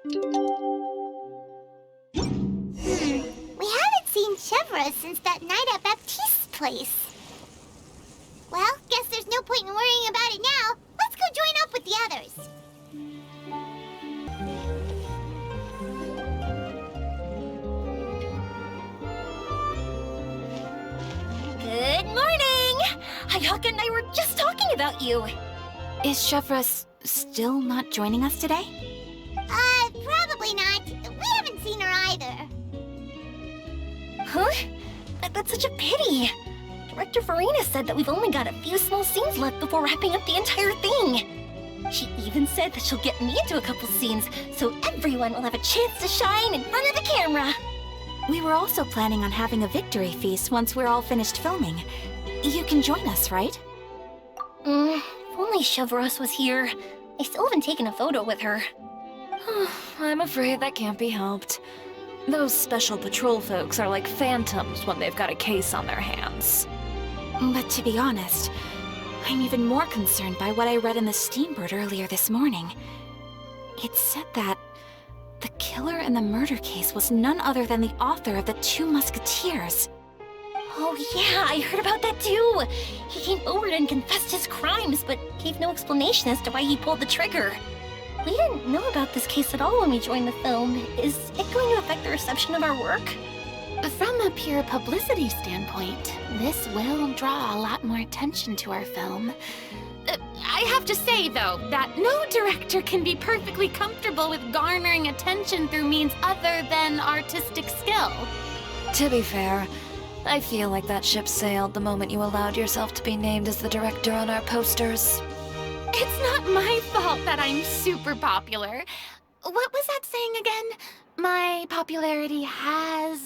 We haven't seen Chevra since that night at Baptiste's place. Well, guess there's no point in worrying about it now. Let's go join up with the others. Good morning! Hayaka and I were just talking about you. Is Chevra still not joining us today? Probably not. We haven't seen her either. Huh? That's such a pity. Director Farina said that we've only got a few small scenes left before wrapping up the entire thing. She even said that she'll get me into a couple scenes, so everyone will have a chance to shine in front of the camera. We were also planning on having a victory feast once we're all finished filming. You can join us, right? If only Chevros was here. I still haven't taken a photo with her. I'm afraid that can't be helped. Those special patrol folks are like phantoms when they've got a case on their hands. But to be honest, I'm even more concerned by what I read in the Steambird earlier this morning. It said that the killer in the murder case was none other than the author of the Two Musketeers. Oh yeah, I heard about that too. He came forward and confessed his crimes, but gave no explanation as to why he pulled the trigger. We didn't know about this case at all when we joined the film. Is it going to affect the reception of our work? From a pure publicity standpoint, this will draw a lot more attention to our film. I have to say, though, that no director can be perfectly comfortable with garnering attention through means other than artistic skill. To be fair, I feel like that ship sailed the moment you allowed yourself to be named as the director on our posters. It's not my fault that I'm super popular. What was that saying again? My popularity has,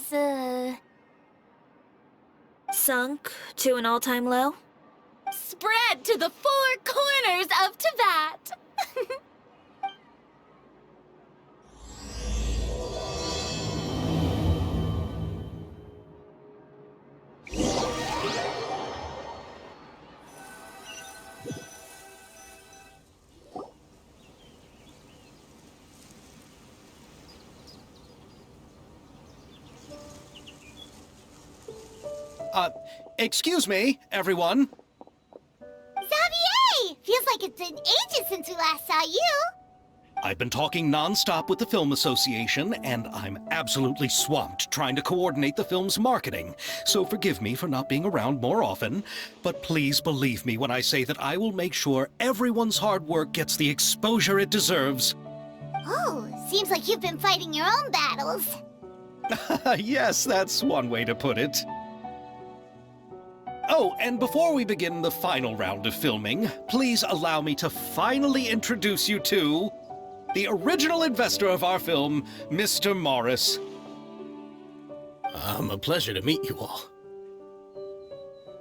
Sunk to an all-time low? spread to the four corners of Teyvat. Excuse me, everyone. Xavier! Feels like it's been ages since we last saw you. I've been talking non-stop with the Film Association, and I'm absolutely swamped trying to coordinate the film's marketing. So forgive me for not being around more often, but please believe me when I say that I will make sure everyone's hard work gets the exposure it deserves. Oh, seems like you've been fighting your own battles. Yes, that's one way to put it. Oh, and before we begin the final round of filming, please allow me to finally introduce you to the original investor of our film, Mr. Morris. A pleasure to meet you all.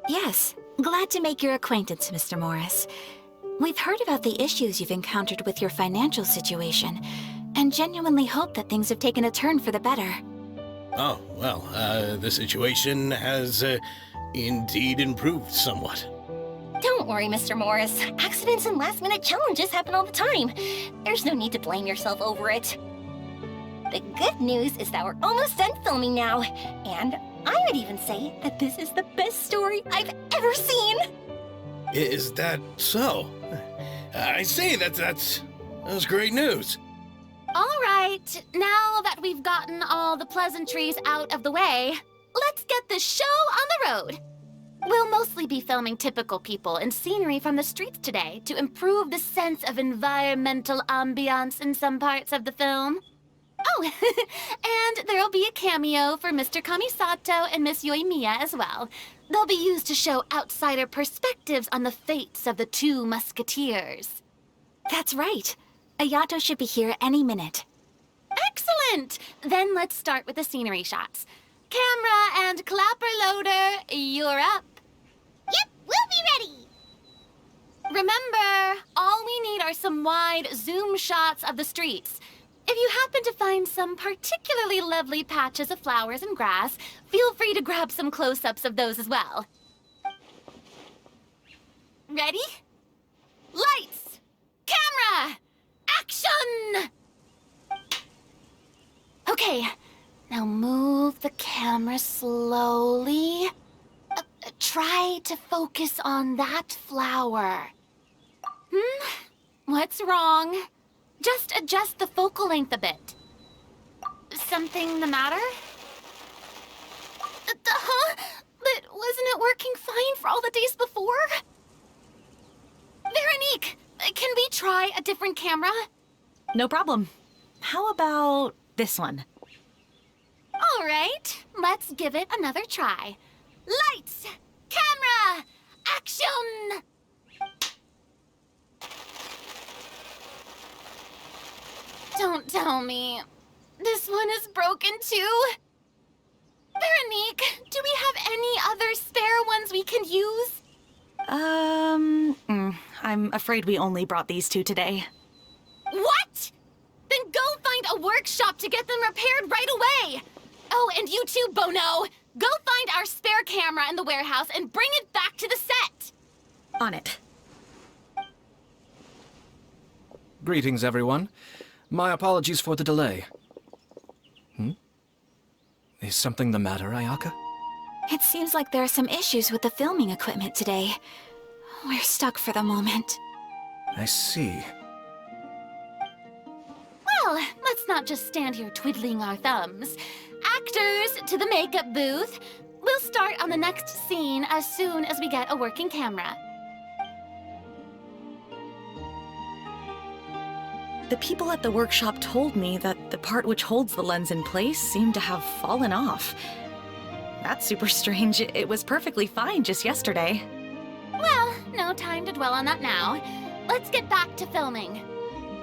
Yes, glad to make your acquaintance, Mr. Morris. We've heard about the issues you've encountered with your financial situation, and genuinely hope that things have taken a turn for the better. Oh, well, the situation has indeed improved somewhat. Don't worry, Mr. Morris. Accidents and last-minute challenges happen all the time. There's no need to blame yourself over it. The good news is that we're almost done filming now, and I would even say that this is the best story I've ever seen. Is that so? I see, that's great news. All right, now that we've gotten all the pleasantries out of the way, let's get this show on the road. We'll mostly be filming typical people and scenery from the streets today to improve the sense of environmental ambiance in some parts of the film. Oh, and there'll be a cameo for Mr. Kamisato and Miss Yoimiya as well. They'll be used to show outsider perspectives on the fates of the Two Musketeers. That's right. Ayato should be here any minute. Excellent! Then let's start with the scenery shots. Camera and clapper loader, you're up. Yep, we'll be ready. Remember, all we need are some wide zoom shots of the streets. If you happen to find some particularly lovely patches of flowers and grass, feel free to grab some close-ups of those as well. Ready? Lights! Camera! Action! Okay, now move the camera slowly. Try to focus on that flower. What's wrong? Just adjust the focal length a bit. Something the matter? Huh? But wasn't it working fine for all the days before? Veronique, can we try a different camera? No problem. How about this one? All right, let's give it another try. Lights! Camera! Action! Don't tell me. This one is broken too? Veronique, do we have any other spare ones we can use? I'm afraid we only brought these two today. What? Then go find a workshop to get them repaired right away. Oh, and you too, Bono. Go find our spare camera in the warehouse and bring it back to the set. On it. Greetings, everyone. My apologies for the delay. Is something the matter, Ayaka? It seems like there are some issues with the filming equipment today. We're stuck for the moment. I see. Well, let's not just stand here twiddling our thumbs. Actors, to the makeup booth. We'll start on the next scene as soon as we get a working camera. The people at the workshop told me that the part which holds the lens in place seemed to have fallen off. That's super strange. It was perfectly fine just yesterday. Well, no time to dwell on that now. Let's get back to filming.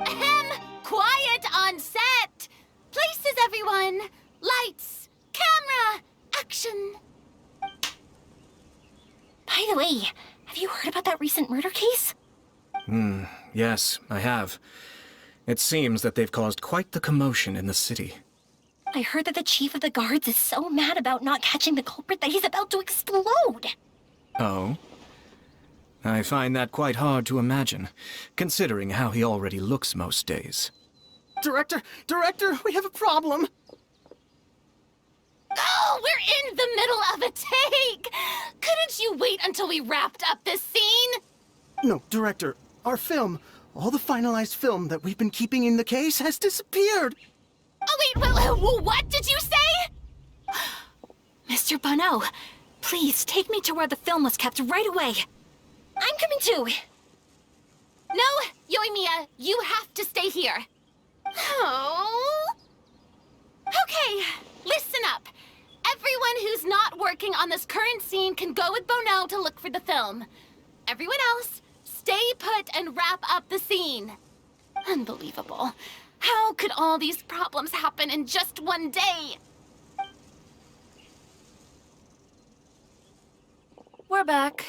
Ahem! Quiet on set! Places, everyone! Lights! Camera! Action! By the way, have you heard about that recent murder case? Yes, I have. It seems that they've caused quite the commotion in the city. I heard that the chief of the guards is so mad about not catching the culprit that he's about to explode. Oh? I find that quite hard to imagine, considering how he already looks most days. Director, we have a problem. Oh, we're in the middle of a take! Couldn't you wait until we wrapped up this scene? No, Director, our film, all the finalized film that we've been keeping in the case has disappeared. Oh, wait, what did you say? Mr. Bono, please take me to where the film was kept right away. I'm coming too. No, Yoimiya, you have to stay here. Oh. Okay, listen up. Everyone who's not working on this current scene can go with Bono to look for the film. Everyone else, stay put and wrap up the scene. Unbelievable. How could all these problems happen in just one day? We're back.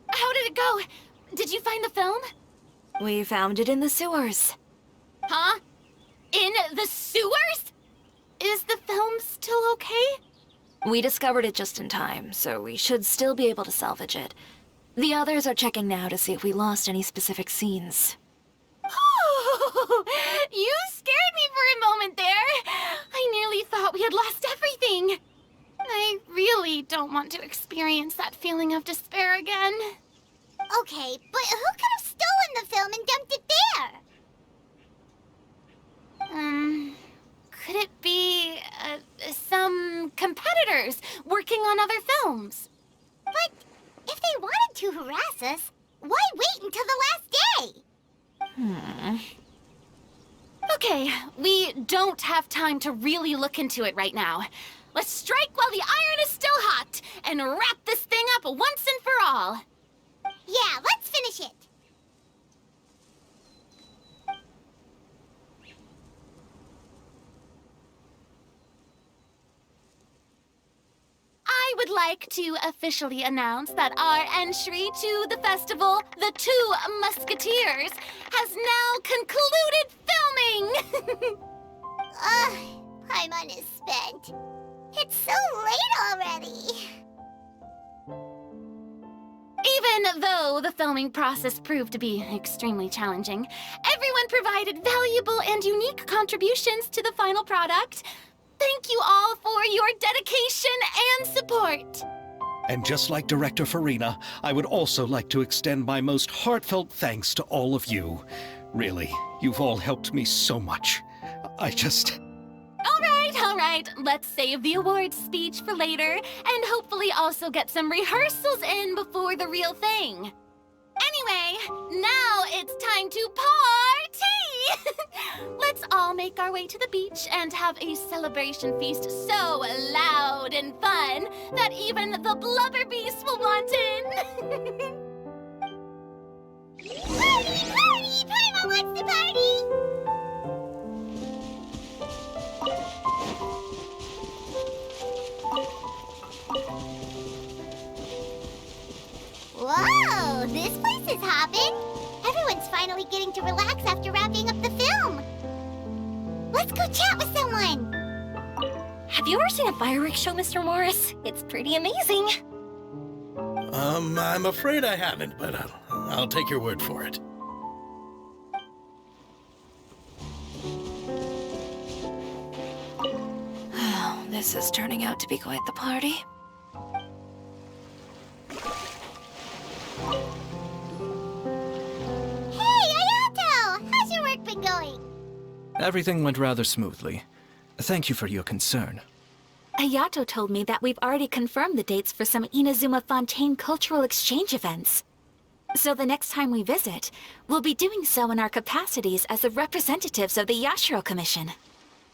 How did it go? Did you find the film? We found it in the sewers. Huh? In the sewers? Is the film still okay? We discovered it just in time, so we should still be able to salvage it. The others are checking now to see if we lost any specific scenes. Oh, you scared me for a moment there. I nearly thought we had lost everything. I really don't want to experience that feeling of despair again. Okay, but who could have stolen the film and dumped it there? Could it be some competitors working on other films? But if they wanted to harass us, why wait until the last day? Okay, we don't have time to really look into it right now. Let's strike while the iron is still hot and wrap this thing up once and for all. Yeah, let's finish it. I would like to officially announce that our entry to the festival, The Two Musketeers, has now concluded filming! Paimon is spent. It's so late already. Even though the filming process proved to be extremely challenging, everyone provided valuable and unique contributions to the final product. Thank you all for your dedication and support. And just like Director Farina, I would also like to extend my most heartfelt thanks to all of you. Really, you've all helped me so much. All right, let's save the awards speech for later, and hopefully also get some rehearsals in before the real thing. Anyway, now it's time to party! Let's all make our way to the beach and have a celebration feast so loud and fun that even the blubber beast will want in. Party, party! Paimon wants to party! Whoa, this place is hopping. Everyone's finally getting to relax after wrapping up the film. Let's go chat with someone. Have you ever seen a fireworks show, Mr. Morris? It's pretty amazing. I'm afraid I haven't, but I'll take your word for it. Oh, this is turning out to be quite the party. Hey, Ayato! How's your work been going? Everything went rather smoothly. Thank you for your concern. Ayato told me that we've already confirmed the dates for some Inazuma Fontaine cultural exchange events. So the next time we visit, we'll be doing so in our capacities as the representatives of the Yashiro Commission.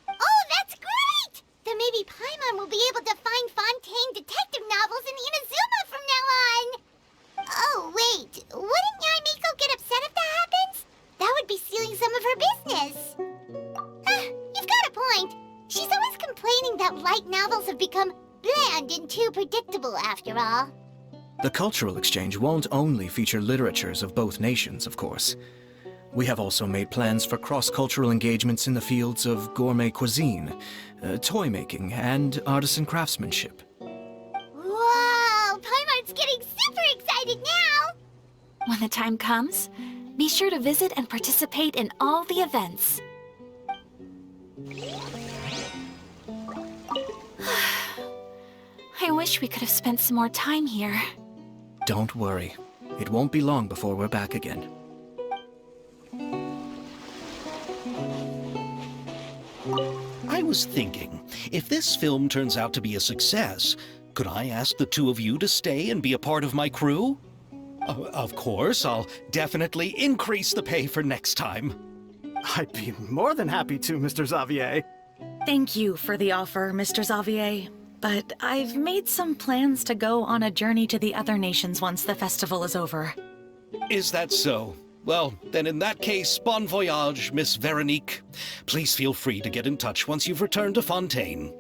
Oh, that's great! Then maybe Paimon will be able to find Fontaine detective novels in Inazuma from now on! Oh, wait. Wouldn't Yaimiko get upset if that happens? That would be stealing some of her business. You've got a point. She's always complaining that light novels have become bland and too predictable after all. The cultural exchange won't only feature literatures of both nations, of course. We have also made plans for cross-cultural engagements in the fields of gourmet cuisine, toy making, and artisan craftsmanship. Whoa! Paimon's getting super excited now! When the time comes, be sure to visit and participate in all the events. I wish we could have spent some more time here. Don't worry. It won't be long before we're back again. I was thinking, if this film turns out to be a success, could I ask the two of you to stay and be a part of my crew? Of course, I'll definitely increase the pay for next time. I'd be more than happy to, Mr. Xavier. Thank you for the offer, Mr. Xavier. But I've made some plans to go on a journey to the other nations once the festival is over. Is that so? Well, then in that case, bon voyage, Miss Veronique. Please feel free to get in touch once you've returned to Fontaine.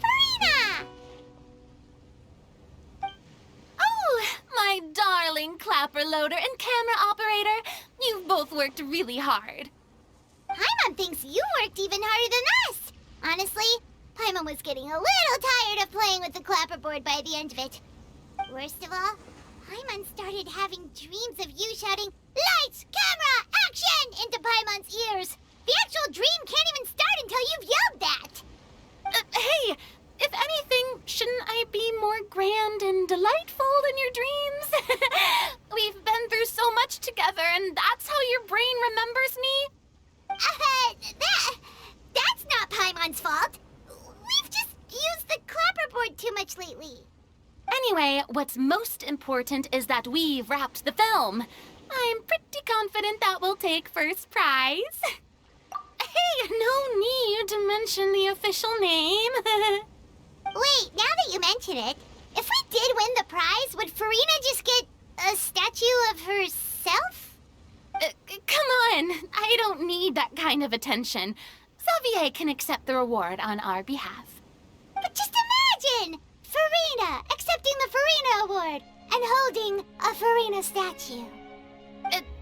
Farina! Oh, my darling clapper loader and camera operator. You've both worked really hard. Paimon thinks you worked even harder than us. Honestly, Paimon was getting a little tired of playing with the clapperboard by the end of it. Worst of all, Paimon started having dreams of you shouting, "Lights, camera, action!" into Paimon's ears. The actual dream can't even start until you've yelled that. Hey, if anything, shouldn't I be more grand and delightful than your dreams? We've been through so much together, and that's how your brain remembers me? That's not Paimon's fault. We've just used the clapperboard too much lately. Anyway, what's most important is that we've wrapped the film. I'm pretty confident that we'll take first prize. Hey, no need to mention the official name. Wait, now that you mention it, if we did win the prize, would Farina just get a statue of herself? Come on, I don't need that kind of attention. Xavier can accept the reward on our behalf. But just imagine! Farina accepting the Farina Award and holding a Farina statue.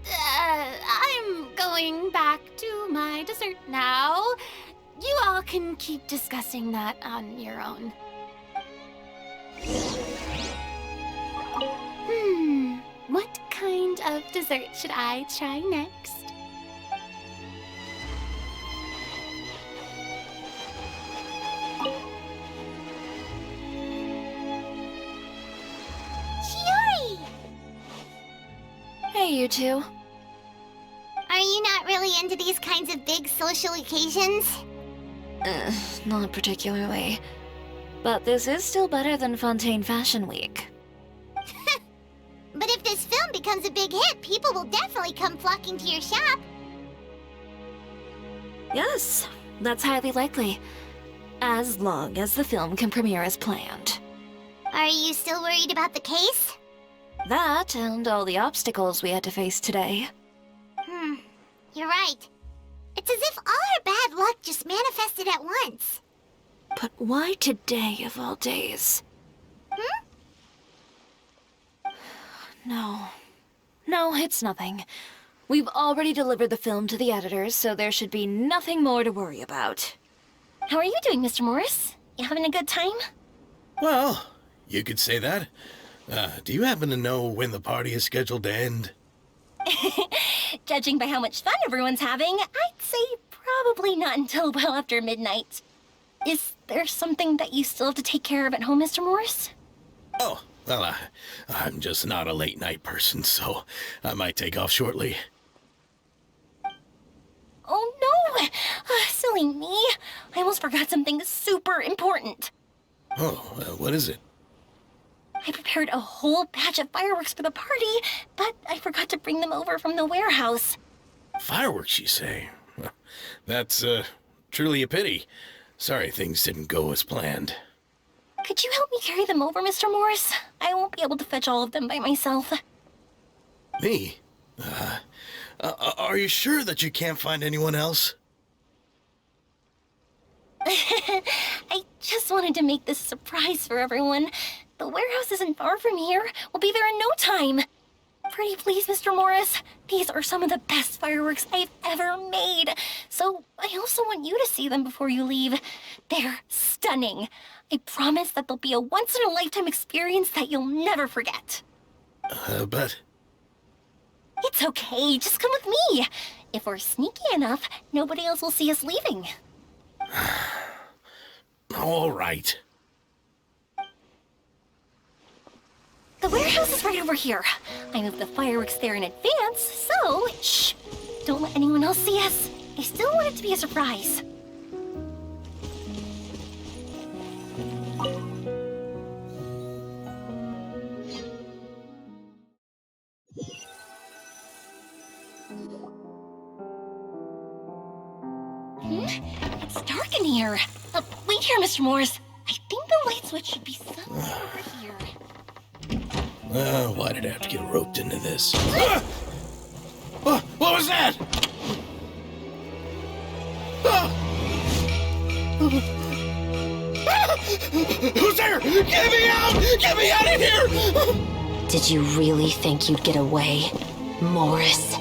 I'm going back to my dessert now. You all y'all can keep discussing that on your own. What kind of dessert should I try next? Shiori! Hey, you two. Are you not really into these kinds of big social occasions? Not particularly. But this is still better than Fontaine Fashion Week. But if this film becomes a big hit, people will definitely come flocking to your shop. Yes, that's highly likely. As long as the film can premiere as planned. Are you still worried about the case? That and all the obstacles we had to face today. You're right. It's as if all our bad luck just manifested at once. But why today of all days? No, it's nothing. We've already delivered the film to the editors, so there should be nothing more to worry about. How are you doing, Mr. Morris? You having a good time? Well, you could say that. Do you happen to know when the party is scheduled to end? Judging by how much fun everyone's having, I'd say probably not until well after midnight. Is there something that you still have to take care of at home, Mr. Morris? Oh, well, I'm just not a late night person, so I might take off shortly. Oh no! Silly me. I almost forgot something super important. Oh, what is it? I prepared a whole batch of fireworks for the party, but I forgot to bring them over from the warehouse. Fireworks, you say? Well, that's, truly a pity. Sorry things didn't go as planned. Could you help me carry them over, Mr. Morris? I won't be able to fetch all of them by myself. Me? Are you sure that you can't find anyone else? I just wanted to make this a surprise for everyone. The warehouse isn't far from here. We'll be there in no time. Pretty please, Mr. Morris. These are some of the best fireworks I've ever made. So I also want you to see them before you leave. They're stunning. I promise that they'll be a once-in-a-lifetime experience that you'll never forget. But... It's okay. Just come with me. If we're sneaky enough, nobody else will see us leaving. All right. The warehouse is right over here. I moved the fireworks there in advance, so shh! Don't let anyone else see us. I still want it to be a surprise. It's dark in here. Wait here, Mr. Morris. I think the light switch should be somewhere over here. Why did I have to get roped into this? What was that? Who's there? Get me out! Get me out of here! Did you really think you'd get away, Morris?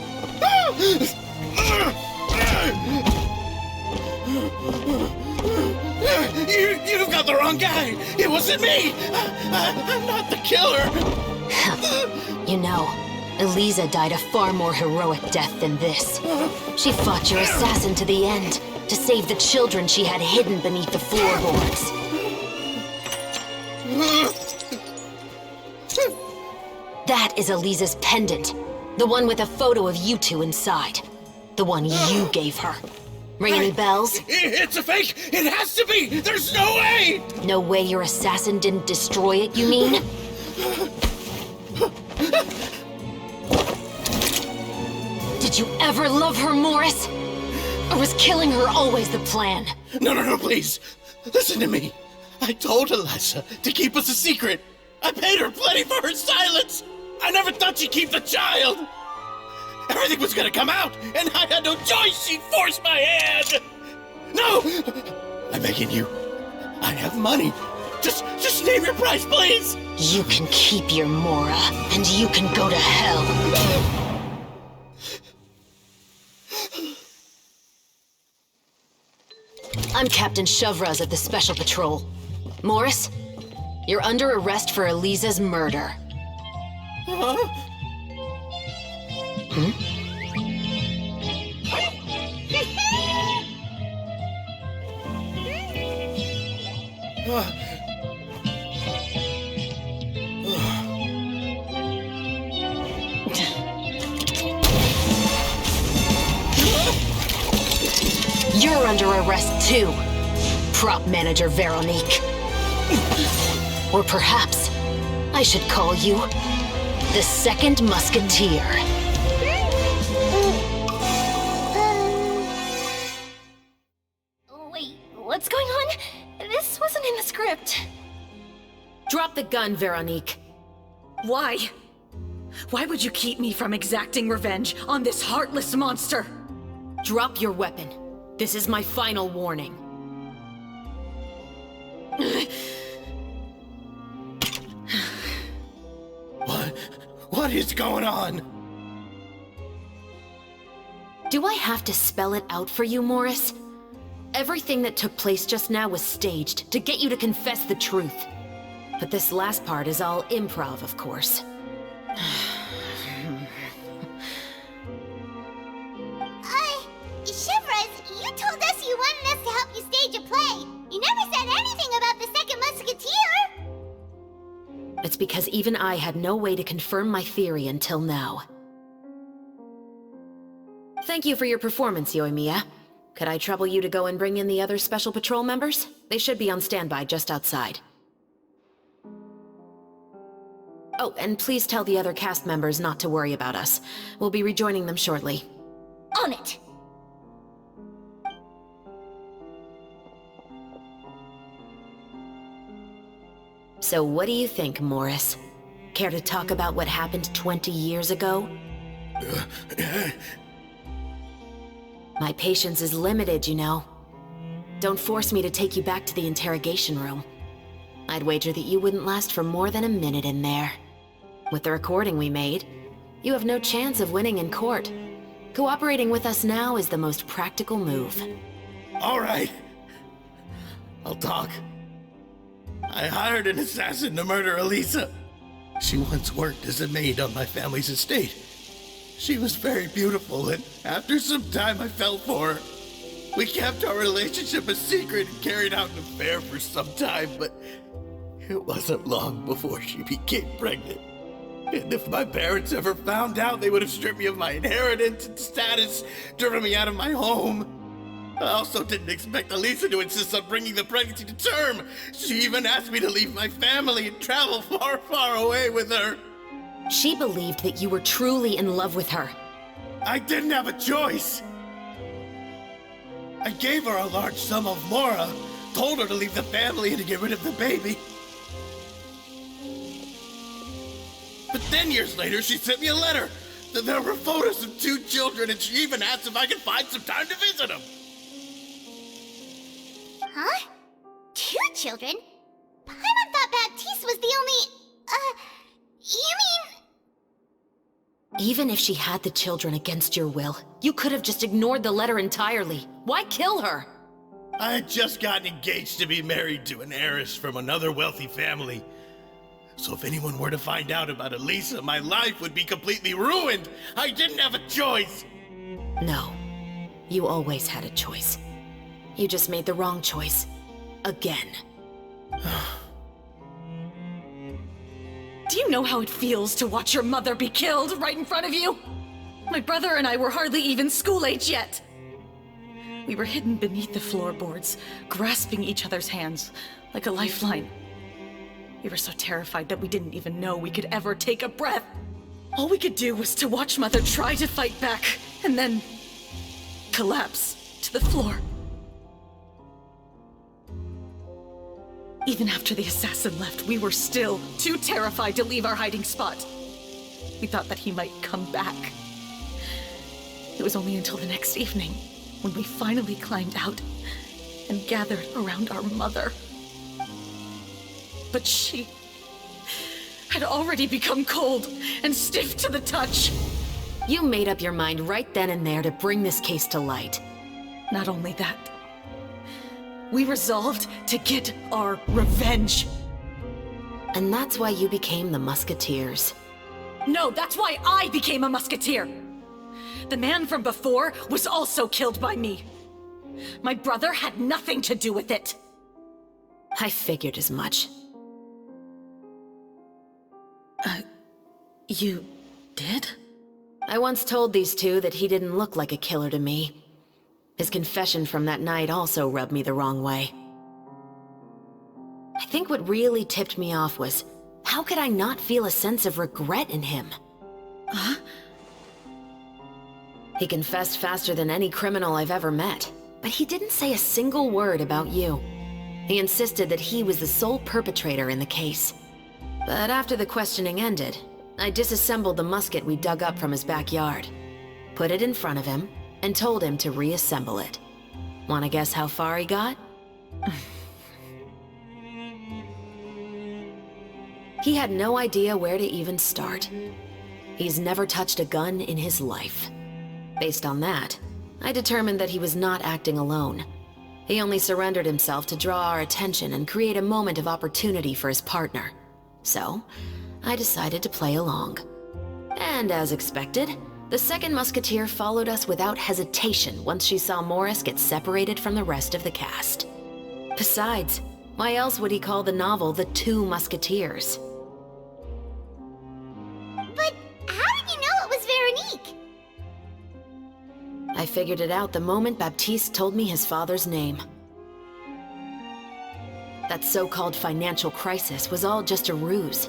You've got the wrong guy! It wasn't me! I'm not the killer! You know, Eliza died a far more heroic death than this. She fought your assassin to the end, to save the children she had hidden beneath the floorboards. That is Eliza's pendant. The one with a photo of you two inside. The one you gave her. Ring any bells? It's a fake! It has to be! There's no way! No way your assassin didn't destroy it, you mean? Did you ever love her, Morris? Or was killing her always the plan? No, please. Listen to me. I told Eliza to keep us a secret. I paid her plenty for her silence. I never thought she'd keep the child. Everything was gonna come out, and I had no choice. She forced my hand. No! I'm begging you. I have money. Just name your price, please. You can keep your Mora, and you can go to hell. I'm Captain Shovraz of the Special Patrol. Morris, you're under arrest for Eliza's murder. Huh? You're under arrest too, Prop Manager Veronique. Or perhaps I should call you the Second Musketeer. Wait, what's going on? This wasn't in the script. Drop the gun, Veronique. Why? Why would you keep me from exacting revenge on this heartless monster? Drop your weapon. This is my final warning. What is going on? Do I have to spell it out for you, Morris? Everything that took place just now was staged to get you to confess the truth. But this last part is all improv, of course. Shivers, you told us you wanted us to help you stage a play. You never said anything about the Second Musketeer. It's because even I had no way to confirm my theory until now. Thank you for your performance, Yoimiya. Could I trouble you to go and bring in the other Special Patrol members? They should be on standby just outside. Oh, and please tell the other cast members not to worry about us. We'll be rejoining them shortly. On it! So what do you think, Morris? Care to talk about what happened 20 years ago? My patience is limited, you know. Don't force me to take you back to the interrogation room. I'd wager that you wouldn't last for more than a minute in there. With the recording we made, you have no chance of winning in court. Cooperating with us now is the most practical move. All right. I'll talk. I hired an assassin to murder Eliza. She once worked as a maid on my family's estate. She was very beautiful, and after some time I fell for her. We kept our relationship a secret and carried out an affair for some time, but it wasn't long before she became pregnant. And if my parents ever found out, they would have stripped me of my inheritance and status, driven me out of my home. I also didn't expect Eliza to insist on bringing the pregnancy to term. She even asked me to leave my family and travel far, far away with her. She believed that you were truly in love with her. I didn't have a choice. I gave her a large sum of mora, told her to leave the family and to get rid of the baby. But then years later, she sent me a letter. There were photos of 2 children, and she even asked if I could find some time to visit them. Huh? 2 children? Paimon thought Baptiste was the only... you mean... Even if she had the children against your will, you could have just ignored the letter entirely. Why kill her? I had just gotten engaged to be married to an heiress from another wealthy family. So if anyone were to find out about Eliza, my life would be completely ruined. I didn't have a choice. No, you always had a choice. You just made the wrong choice. Again. Do you know how it feels to watch your mother be killed right in front of you? My brother and I were hardly even school age yet. We were hidden beneath the floorboards, grasping each other's hands like a lifeline. We were so terrified that we didn't even know we could ever take a breath. All we could do was to watch Mother try to fight back, and then collapse to the floor. Even after the assassin left, we were still too terrified to leave our hiding spot. We thought that he might come back. It was only until the next evening when we finally climbed out and gathered around our mother. But she had already become cold and stiff to the touch. You made up your mind right then and there to bring this case to light. Not only that, We resolved to get our revenge. And that's why you became the Musketeers. No, that's why I became a Musketeer! The man from before was also killed by me. My brother had nothing to do with it. I figured as much. You did? I once told these two that he didn't look like a killer to me. His confession from that night also rubbed me the wrong way. I think what really tipped me off was, how could I not feel a sense of regret in him? Huh? He confessed faster than any criminal I've ever met, but he didn't say a single word about you. He insisted that he was the sole perpetrator in the case. But after the questioning ended, I disassembled the musket we dug up from his backyard, put it in front of him, and told him to reassemble it. Wanna guess how far he got? He had no idea where to even start. He's never touched a gun in his life. Based on that, I determined that he was not acting alone. He only surrendered himself to draw our attention and create a moment of opportunity for his partner. So, I decided to play along. And as expected, the second musketeer followed us without hesitation once she saw Morris get separated from the rest of the cast. Besides, why else would he call the novel The Two Musketeers? But how did you know it was Veronique? I figured it out the moment Baptiste told me his father's name. That so-called financial crisis was all just a ruse.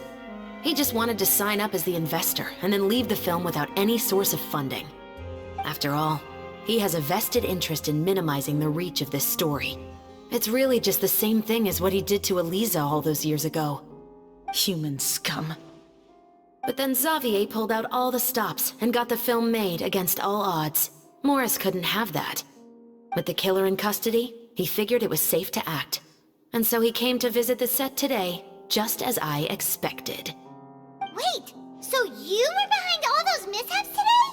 He just wanted to sign up as the investor and then leave the film without any source of funding. After all, he has a vested interest in minimizing the reach of this story. It's really just the same thing as what he did to Eliza all those years ago. Human scum. But then Xavier pulled out all the stops and got the film made against all odds. Morris couldn't have that. With the killer in custody, he figured it was safe to act. And so he came to visit the set today, just as I expected. Wait, so you were behind all those mishaps today?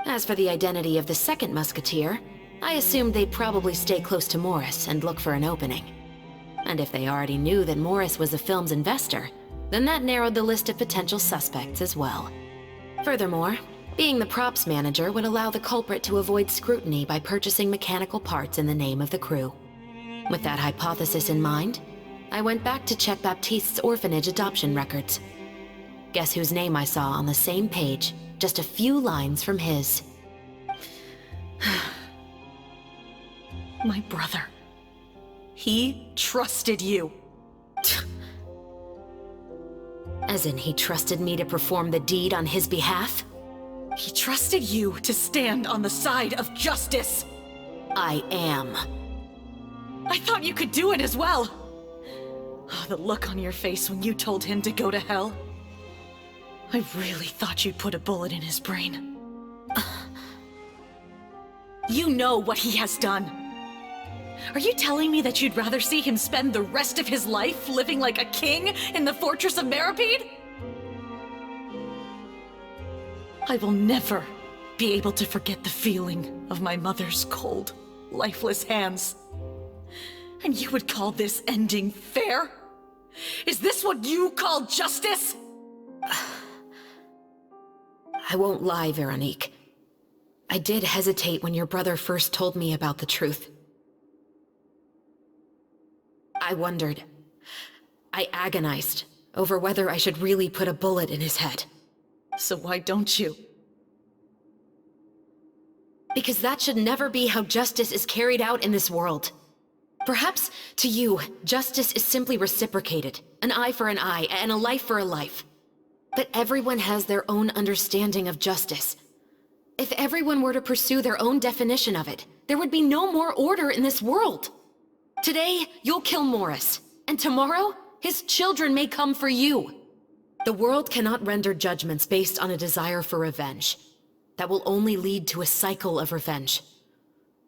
As for the identity of the second musketeer, I assumed they'd probably stay close to Morris and look for an opening. And if they already knew that Morris was the film's investor, then that narrowed the list of potential suspects as well. Furthermore, being the props manager would allow the culprit to avoid scrutiny by purchasing mechanical parts in the name of the crew. With that hypothesis in mind, I went back to check Baptiste's orphanage adoption records. Guess whose name I saw on the same page, just a few lines from his. My brother. He trusted you. As in, he trusted me to perform the deed on his behalf? He trusted you to stand on the side of justice. I am. I thought you could do it as well. Oh, the look on your face when you told him to go to hell. I really thought you'd put a bullet in his brain. You know what he has done. Are you telling me that you'd rather see him spend the rest of his life living like a king in the fortress of Meripede? I will never be able to forget the feeling of my mother's cold, lifeless hands. And you would call this ending fair? Is this what you call justice? I won't lie, Veronique. I did hesitate when your brother first told me about the truth. I wondered. I agonized over whether I should really put a bullet in his head. So why don't you? Because that should never be how justice is carried out in this world. Perhaps, to you, justice is simply reciprocated. An eye for an eye, and a life for a life. But everyone has their own understanding of justice. If everyone were to pursue their own definition of it, there would be no more order in this world. Today, you'll kill Morris, and tomorrow, his children may come for you. The world cannot render judgments based on a desire for revenge. That will only lead to a cycle of revenge,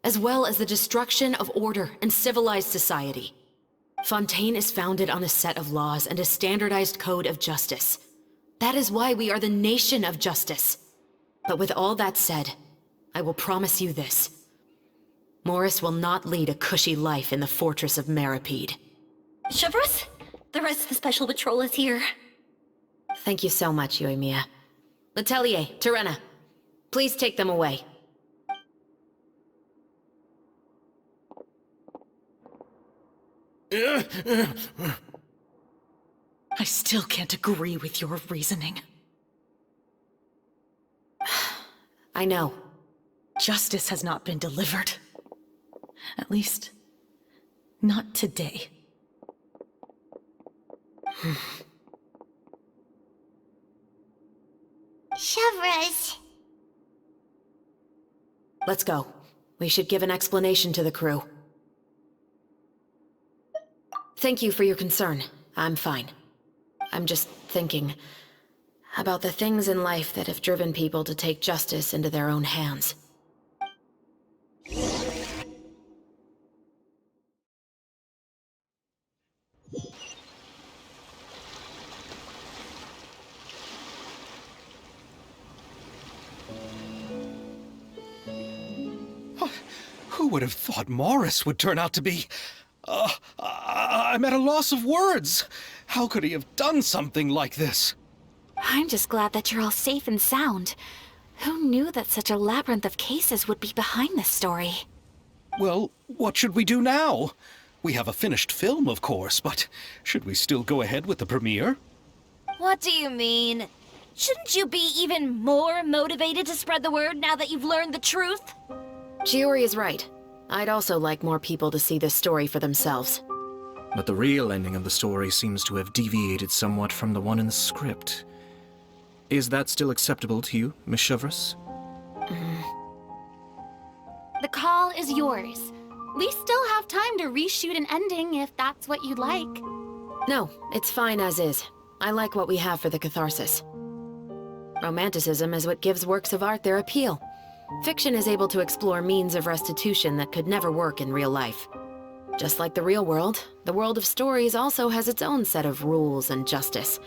as well as the destruction of order and civilized society. Fontaine is founded on a set of laws and a standardized code of justice. That is why we are the nation of justice. But with all that said, I will promise you this. Morris will not lead a cushy life in the fortress of Meripede. Chevreuse, the rest of the Special Patrol is here. Thank you so much, Yoimiya. Letelier, Terena, please take them away. I still can't agree with your reasoning. I know. Justice has not been delivered. At least, not today. Chevreuse. Let's go. We should give an explanation to the crew. Thank you for your concern. I'm fine. I'm just thinking about the things in life that have driven people to take justice into their own hands. Who would have thought Morris would turn out to be... I'm at a loss of words. How could he have done something like this? I'm just glad that you're all safe and sound. Who knew that such a labyrinth of cases would be behind this story? Well, what should we do now? We have a finished film, of course, but should we still go ahead with the premiere? What do you mean? Shouldn't you be even more motivated to spread the word now that you've learned the truth? Chiori is right. I'd also like more people to see this story for themselves. But the real ending of the story seems to have deviated somewhat from the one in the script. Is that still acceptable to you, Miss Chevreuse? The call is yours. We still have time to reshoot an ending if that's what you'd like. No, it's fine as is. I like what we have for the catharsis. Romanticism is what gives works of art their appeal. Fiction is able to explore means of restitution that could never work in real life. Just like the real world, the world of stories also has its own set of rules and justice.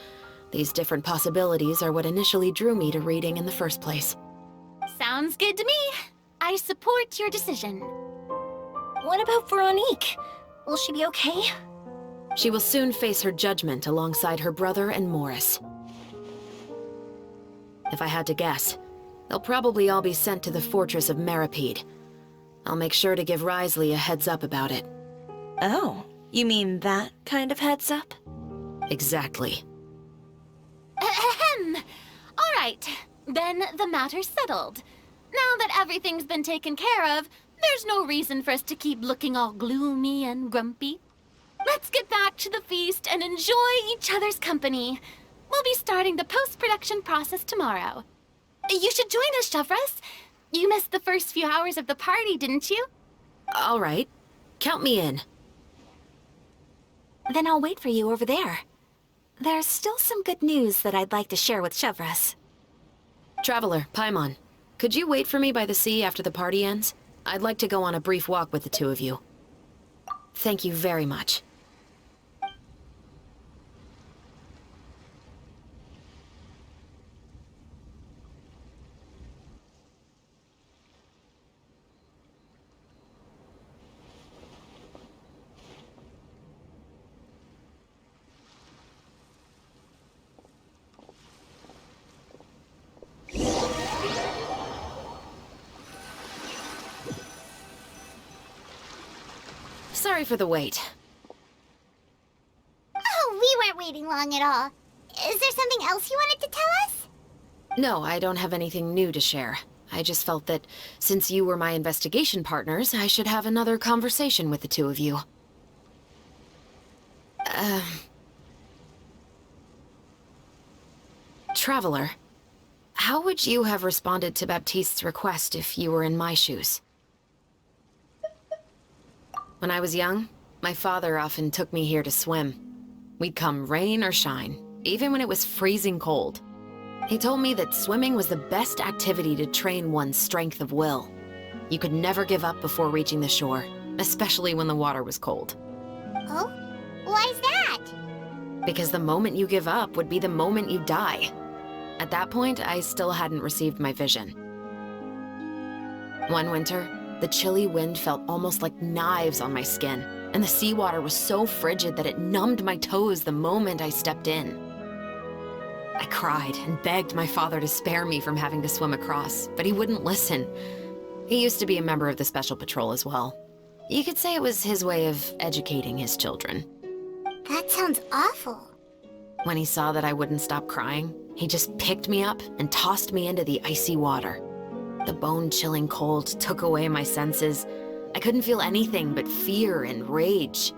These different possibilities are what initially drew me to reading in the first place. Sounds good to me. I support your decision. What about Veronique? Will she be okay? She will soon face her judgment alongside her brother and Morris. If I had to guess, they'll probably all be sent to the fortress of Meripede. I'll make sure to give Risley a heads up about it. Oh, you mean that kind of heads up? Exactly. Ahem. All right, then the matter's settled. Now that everything's been taken care of, there's no reason for us to keep looking all gloomy and grumpy. Let's get back to the feast and enjoy each other's company. We'll be starting the post-production process tomorrow. You should join us, Chevreuse. You missed the first few hours of the party, didn't you? All right. Count me in. Then I'll wait for you over there. There's still some good news that I'd like to share with Chevreuse. Traveler, Paimon, could you wait for me by the sea after the party ends? I'd like to go on a brief walk with the two of you. Thank you very much. Sorry for the wait. Oh, we weren't waiting long at all. Is there something else you wanted to tell us? No, I don't have anything new to share. I just felt that since you were my investigation partners, I should have another conversation with the two of you. Traveler, how would you have responded to Baptiste's request if you were in my shoes? When I was young, my father often took me here to swim. We'd come rain or shine, even when it was freezing cold. He told me that swimming was the best activity to train one's strength of will. You could never give up before reaching the shore, especially when the water was cold. Oh? Why's that? Because the moment you give up would be the moment you die. At that point, I still hadn't received my vision. One winter, the chilly wind felt almost like knives on my skin, and the seawater was so frigid that it numbed my toes the moment I stepped in. I cried and begged my father to spare me from having to swim across, but he wouldn't listen. He used to be a member of the Special Patrol as well. You could say it was his way of educating his children. That sounds awful. When he saw that I wouldn't stop crying, he just picked me up and tossed me into the icy water. The bone-chilling cold took away my senses. I couldn't feel anything but fear and rage.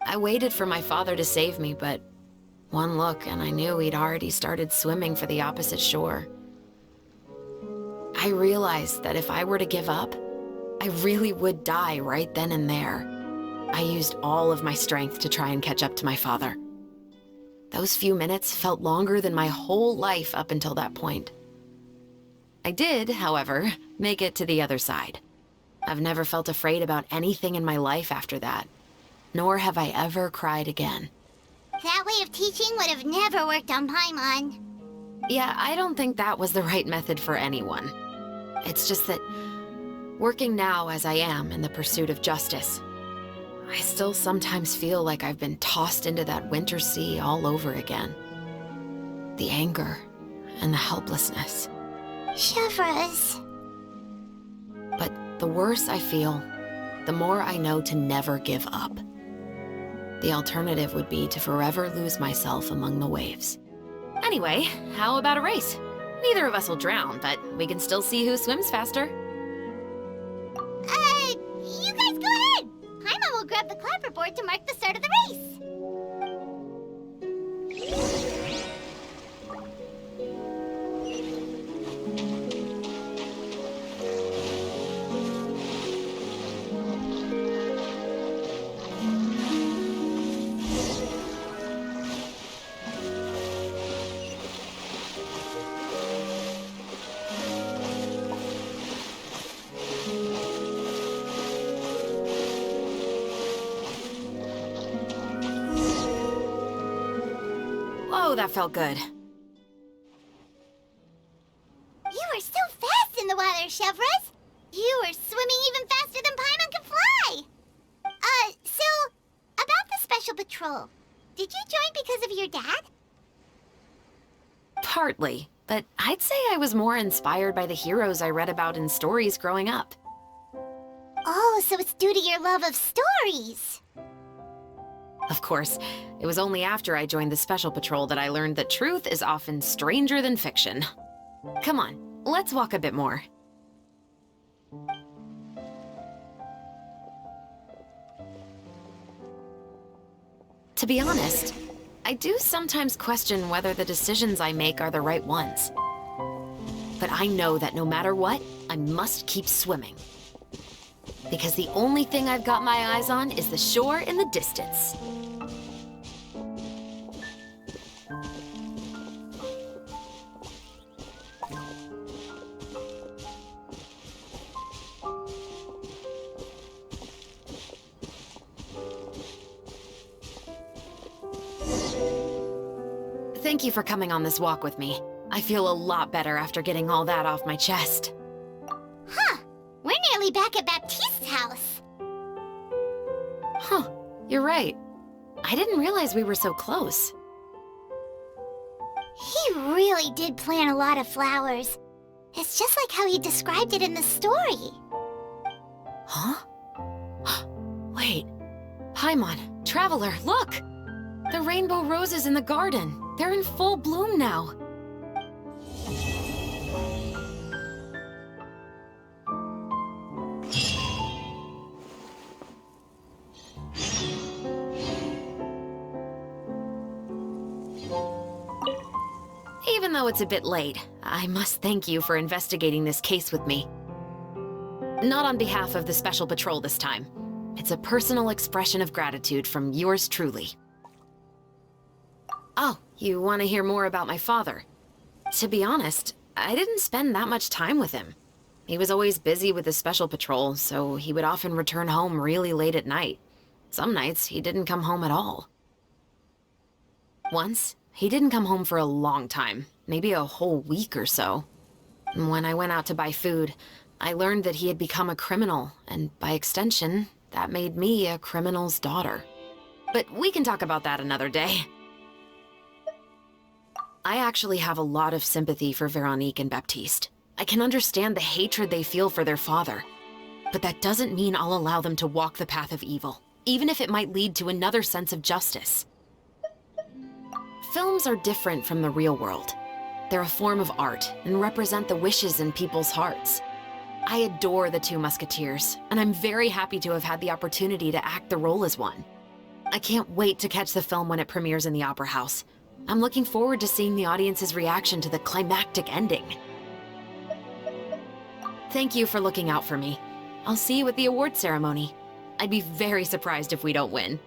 I waited for my father to save me, but one look and I knew he'd already started swimming for the opposite shore. I realized that if I were to give up, I really would die right then and there. I used all of my strength to try and catch up to my father. Those few minutes felt longer than my whole life up until that point. I did, however, make it to the other side. I've never felt afraid about anything in my life after that, nor have I ever cried again. That way of teaching would have never worked on Paimon. Yeah, I don't think that was the right method for anyone. It's just that, working now as I am in the pursuit of justice, I still sometimes feel like I've been tossed into that winter sea all over again. The anger and the helplessness. Chevres. But the worse I feel, the more I know to never give up. The alternative would be to forever lose myself among the waves. Anyway, how about a race? Neither of us will drown, but we can still see who swims faster. You guys go ahead! Paimon will grab the clapperboard to mark the start of the race. Whoa, that felt good. You were so fast in the water, Chevres. You were swimming even faster than Paimon can fly. So, about the Special Patrol, did you join because of your dad? Partly, but I'd say I was more inspired by the heroes I read about in stories growing up. Oh, so it's due to your love of stories. Of course, it was only after I joined the Special Patrol that I learned that truth is often stranger than fiction. Come on, let's walk a bit more. To be honest, I do sometimes question whether the decisions I make are the right ones. But I know that no matter what, I must keep swimming. Because the only thing I've got my eyes on is the shore in the distance. Thank you for coming on this walk with me. I feel a lot better after getting all that off my chest. Huh. We're nearly back at Baptiste's house. Huh. You're right. I didn't realize we were so close. He really did plant a lot of flowers. It's just like how he described it in the story. Huh? Wait. Paimon, Traveler, look! The rainbow roses in the garden. They're in full bloom now. Even though it's a bit late, I must thank you for investigating this case with me. Not on behalf of the Special Patrol this time. It's a personal expression of gratitude from yours truly. Oh, you want to hear more about my father? To be honest, I didn't spend that much time with him. He was always busy with the Special Patrol, so he would often return home really late at night. Some nights, he didn't come home at all. Once, he didn't come home for a long time, maybe a whole week or so. When I went out to buy food, I learned that he had become a criminal, and by extension, that made me a criminal's daughter. But we can talk about that another day. I actually have a lot of sympathy for Veronique and Baptiste. I can understand the hatred they feel for their father. But that doesn't mean I'll allow them to walk the path of evil, even if it might lead to another sense of justice. Films are different from the real world. They're a form of art and represent the wishes in people's hearts. I adore the two Musketeers, and I'm very happy to have had the opportunity to act the role as one. I can't wait to catch the film when it premieres in the Opera House. I'm looking forward to seeing the audience's reaction to the climactic ending. Thank you for looking out for me. I'll see you at the award ceremony. I'd be very surprised if we don't win.